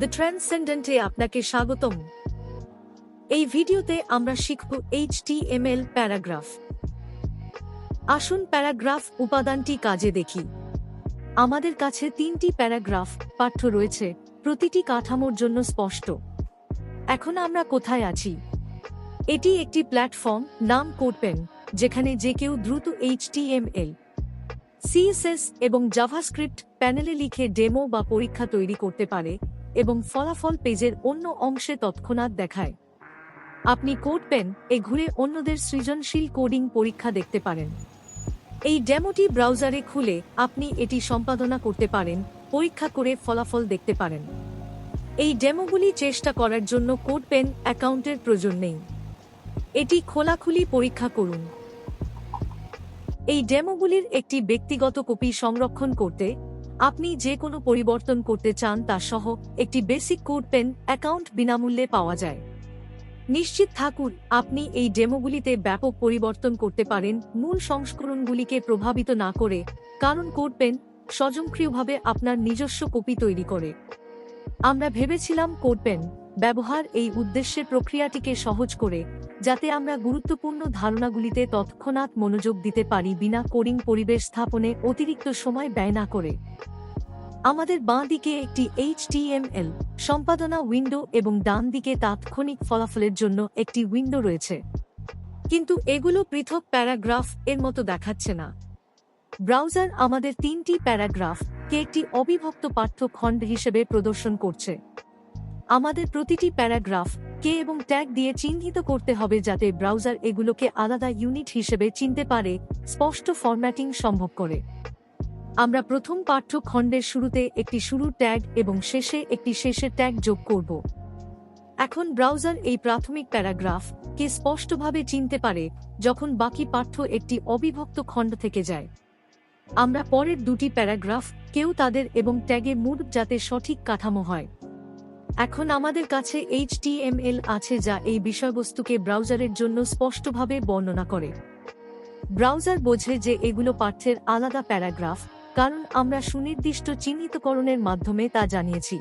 The ট্রান্সেন্ডেন্টে আপনাকে স্বাগতম। এই ভিডিওতে আমরা শিখব HTML প্যারাগ্রাফ। আসুন প্যারাগ্রাফ উপাদানটি কাজে দেখি। আমাদের কাছে 3টি প্যারাগ্রাফ পাঠ্য রয়েছে, প্রতিটি কাঠামোর জন্য স্পষ্ট। এখন আমরা কোথায় আছি? এটি একটি প্ল্যাটফর্ম নাম কোডপেন, যেখানে যে কেউ দ্রুত HTML, CSS এবং জাভাস্ক্রিপ্ট প্যানেলে লিখে ডেমো বা পরীক্ষা তৈরি করতে পারে এবং ফলাফল পেজের অন্য অংশে তৎক্ষণাৎ দেখায়। আপনি কোডপেন এ ঘুরে অন্যদের সৃজনশীল কোডিং পরীক্ষা দেখতে পারেন। এই ডেমোটি ব্রাউজারে খুলে আপনি এটি সম্পাদনা করতে পারেন, পরীক্ষা করে ফলাফল দেখতে পারেন। এই ডেমোগুলি চেষ্টা করার জন্য কোডপেন অ্যাকাউন্টের প্রয়োজন নেই। এটি খোলাখুলি পরীক্ষা করুন। এই ডেমোগুলির একটি ব্যক্তিগত কপি সংরক্ষণ করতে আপনি যে কোনো পরিবর্তন করতে চান তা সহ একটি বেসিক কোডপেন অ্যাকাউন্ট বিনামূল্যে পাওয়া যায়। নিশ্চিত থাকুন আপনি এই ডেমোগুলিতে ব্যাপক পরিবর্তন করতে পারেন মূল সংস্করণগুলিকে প্রভাবিত না করে, কারণ কোডপেন স্বয়ংক্রিয়ভাবে আপনার নিজস্ব কপি তৈরি করে। আমরা ভেবেছিলাম কোডপেন ব্যবহার এই উদ্দেশ্যে প্রক্রিয়াটিকে সহজ করে, যাতে আমরা গুরুত্বপূর্ণ ধারণাগুলিতে তৎক্ষণাৎ মনোযোগ দিতে পারি বিনা কোডিং পরিবেশ স্থাপনে অতিরিক্ত সময় ব্যয় না করে। আমাদের বাঁ দিকে একটি HTML সম্পাদনা উইন্ডো এবং ডান দিকে তাৎক্ষণিক ফলাফলের জন্য একটি উইন্ডো রয়েছে, কিন্তু এগুলো পৃথক প্যারাগ্রাফ এর মতো দেখাচ্ছে না। ব্রাউজার আমাদের 3টি প্যারাগ্রাফ কে একটি অবিভক্ত পাঠ্য খণ্ড হিসেবে প্রদর্শন করছে। আমাদের প্রতিটি প্যারাগ্রাফ কে এবং ট্যাগ দিয়ে চিহ্নিত করতে হবে যাতে ব্রাউজার এগুলোকে আলাদা ইউনিট হিসেবে চিনতে পারে, স্পষ্ট ফরম্যাটিং সম্ভব করে। আমরা প্রথম পাঠ্য খণ্ডের শুরুতে একটি শুরুর ট্যাগ এবং শেষে একটি শেষের ট্যাগ যোগ করব। এখন ব্রাউজার এই প্রাথমিক প্যারাগ্রাফ কে স্পষ্টভাবে চিনতে পারে যখন বাকি পাঠ্য একটি অবিভক্ত খণ্ড থেকে যায়। আমরা পরের দুটি প্যারাগ্রাফ কেউ তাদের এবং ট্যাগে মুড যাতে সঠিক কাঠামো হয়। এখন আমাদের কাছে HTML আছে যা এই বিষয়বস্তুকে ব্রাউজারের জন্য স্পষ্টভাবে বর্ণনা করে। ব্রাউজার বোঝে যে এগুলো পাঠ্যের আলাদা প্যারাগ্রাফ, কারণ আমরা সুনির্দিষ্ট চিহ্নিতকরণের মাধ্যমে তা জানিয়েছি।